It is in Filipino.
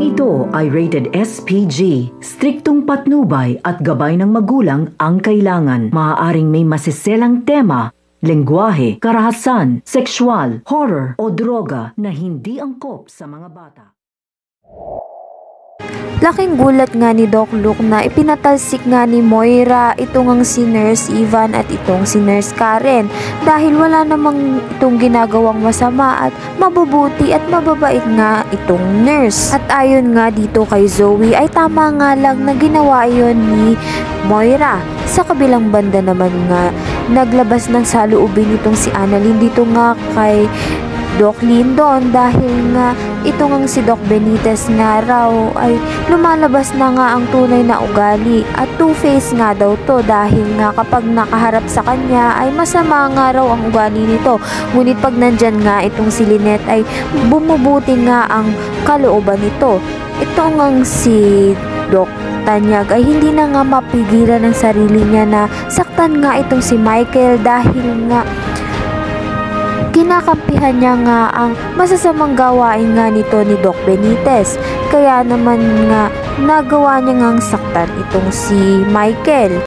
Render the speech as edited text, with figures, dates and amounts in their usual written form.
ito ay rated SPG. Striktong patnubay at gabay ng magulang ang kailangan. Maaaring may masiselang tema, lengguwahe, karahasan, sexual, horror o droga na hindi angkop sa mga bata. Laking gulat nga ni Doc Luke na ipinatalsik nga ni Moira itong ang si Nurse Ivan at itong si Nurse Karen dahil wala namang itong ginagawang masama at mabubuti at mababait nga itong nurse. At ayon nga dito kay Zoe ay tama nga lang na ginawa iyon ni Moira. Sa kabilang banda naman nga naglabas ng saloobin itong si Annalyn dito nga kay Doc Lindon dahil nga ito ngang si Doc Benitez nga raw ay lumalabas na nga ang tunay na ugali at two-face nga daw to dahil nga kapag nakaharap sa kanya ay masama nga raw ang ugali nito, ngunit pag nandyan nga itong si Lynette ay bumubuti nga ang kalooban nito. Ito ngang si Doc Tanyag ay hindi na nga mapigilan ang sarili niya na saktan nga itong si Michael dahil nga kinakampihan niya nga ang masasamang gawain nga nito ni Doc Benitez. Kaya naman nga nagawa niya ngang saktan itong si Michael.